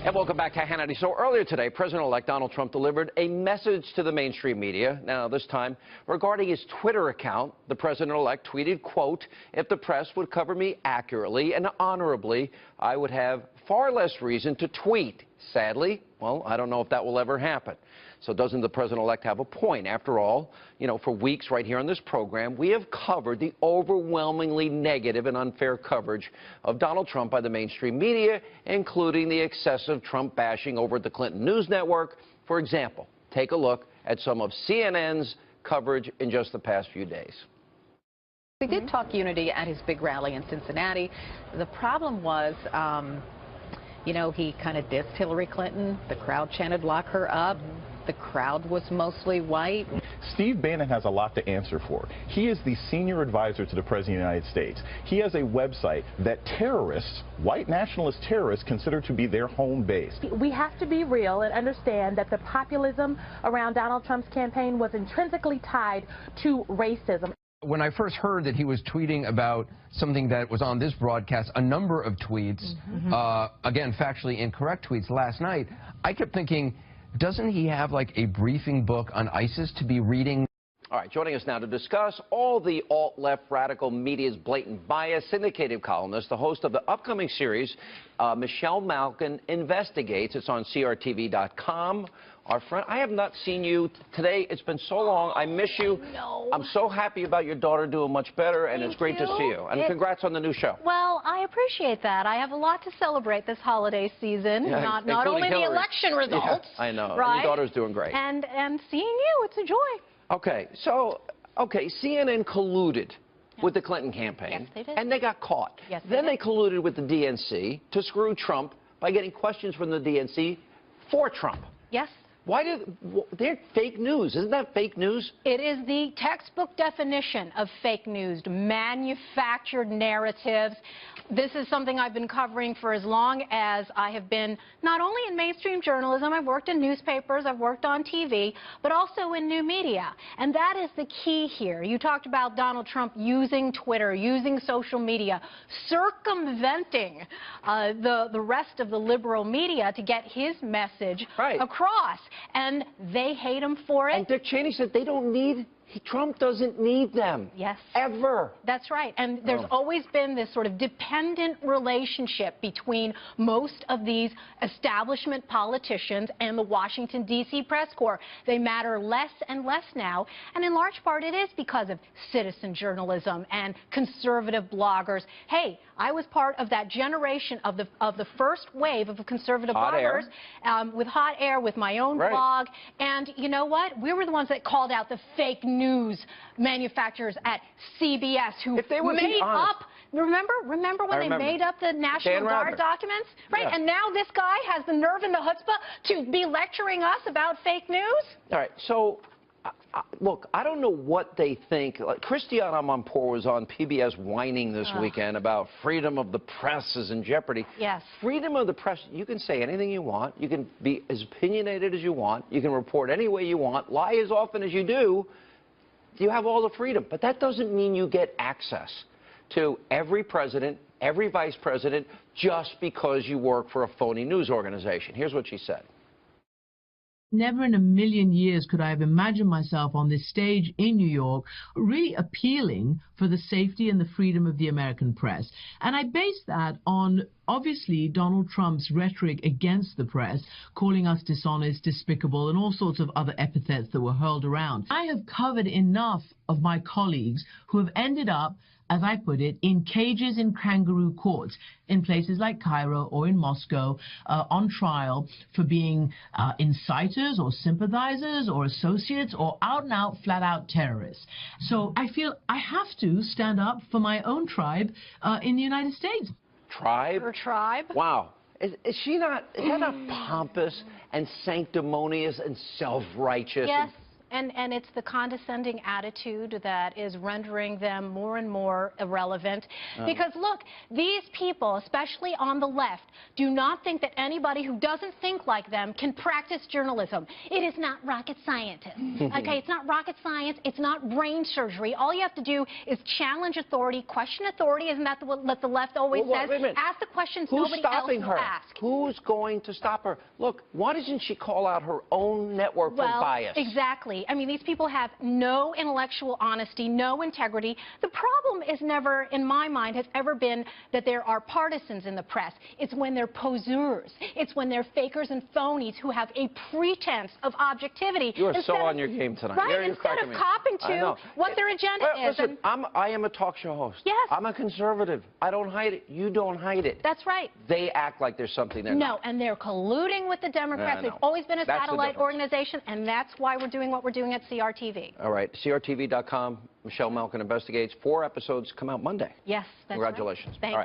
And welcome back to Hannity. So earlier today, President-elect Donald Trump delivered a message to the mainstream media. Now, this time, regarding his Twitter account, the president-elect tweeted, quote, "If the press would cover me accurately and honorably, I would have far less reason to tweet. Sadly, well, I don't know if that will ever happen." So doesn't the president-elect have a point? After all, you know, for weeks right here on this program, we have covered the overwhelmingly negative and unfair coverage of Donald Trump by the mainstream media, including the excessive Trump bashing over at the Clinton News Network. For example, take a look at some of CNN's coverage in just the past few days. He did talk unity at his big rally in Cincinnati. The problem was, you know, he kind of dissed Hillary Clinton. The crowd chanted, "Lock her up." The crowd was mostly white. Steve Bannon has a lot to answer for. He is the senior advisor to the President of the United States. He has a website that terrorists, white nationalist terrorists, consider to be their home base. We have to be real and understand that the populism around Donald Trump's campaign was intrinsically tied to racism. When I first heard that he was tweeting about something that was on this broadcast, a number of tweets, again, factually incorrect tweets last night, I kept thinking, doesn't he have like a briefing book on ISIS to be reading? All right, joining us now to discuss all the alt-left radical media's blatant bias, syndicated columnist, the host of the upcoming series, Michelle Malkin Investigates. It's on CRTV.com. Our friend, I have not seen you today. It's been so long. I miss you. No. I'm so happy about your daughter doing much better, and it's great to see you. And congrats on the new show. Well, I appreciate that. I have a lot to celebrate this holiday season. Yeah, not only Hillary. the election results. Yeah, I know. Right? And your daughter's doing great. And seeing you, it's a joy. Okay, so, CNN colluded with the Clinton campaign. Yes, they did. And they got caught. Yes, Then they they colluded with the DNC to screw Trump by getting questions from the DNC for Trump. Yes. They're fake news. Isn't that fake news? It is the textbook definition of fake news, manufactured narratives. This is something I've been covering for as long as I have been not only in mainstream journalism, I've worked in newspapers, I've worked on TV, but also in new media. And that is the key here. You talked about Donald Trump using Twitter, using social media, circumventing the rest of the liberal media to get his message across. And they hate him for it. And Dick Cheney said they don't need, Trump doesn't need them. Yes. Ever. That's right. And there's always been this sort of dependent relationship between most of these establishment politicians and the Washington, D.C. press corps. They matter less and less now. And in large part, it is because of citizen journalism and conservative bloggers. Hey, I was part of that generation of the first wave of conservative bloggers with Hot Air, with my own blog. And you know what? We were the ones that called out the fake news manufacturers at CBS who made up. Remember when they made up the National Guard documents? Right. Yeah. And now this guy has the nerve and the chutzpah to be lecturing us about fake news? All right. So, look, I don't know what they think. Like, Christiane Amanpour was on PBS whining this weekend about freedom of the press is in jeopardy. Yes. Freedom of the press, you can say anything you want. You can be as opinionated as you want. You can report any way you want. Lie as often as you do. You have all the freedom. But that doesn't mean you get access to every president, every vice president, just because you work for a phony news organization. Here's what she said. Never in a million years could I have imagined myself on this stage in New York really appealing for the safety and the freedom of the American press. And I base that on, obviously, Donald Trump's rhetoric against the press, calling us dishonest, despicable, and all sorts of other epithets that were hurled around. I have covered enough of my colleagues who have ended up, as I put it, in cages in kangaroo courts in places like Cairo or in Moscow on trial for being inciters or sympathizers or associates or out-and-out, flat-out terrorists. So I feel I have to stand up for my own tribe in the United States. Tribe? Her tribe? Wow. Is that not pompous and sanctimonious and self-righteous? Yes. And it's the condescending attitude that is rendering them more and more irrelevant. Because, look, these people, especially on the left, do not think that anybody who doesn't think like them can practice journalism. It is not rocket science. Okay, it's not rocket science. It's not brain surgery. All you have to do is challenge authority, question authority. Isn't that what the left always says? Ask the questions nobody else will ask. Who's going to stop her? Look, why doesn't she call out her own network for bias? Exactly. I mean, these people have no intellectual honesty, no integrity. The problem is never, in my mind, has ever been that there are partisans in the press. It's when they're poseurs. It's when they're fakers and phonies who have a pretense of objectivity. You are so on your game tonight. Right, You're instead of copping to what their agenda is. Listen, I am a talk show host. Yes. I'm a conservative. I don't hide it. You don't hide it. That's right. They act like there's something they're No, not. and they're colluding with the Democrats. They've always been a satellite organization, and that's why we're doing what we're doing at CRTV. All right, CRTV.com. Michelle Malkin investigates. 4 episodes come out Monday. Yes, that's Congratulations. right. Thanks. All right.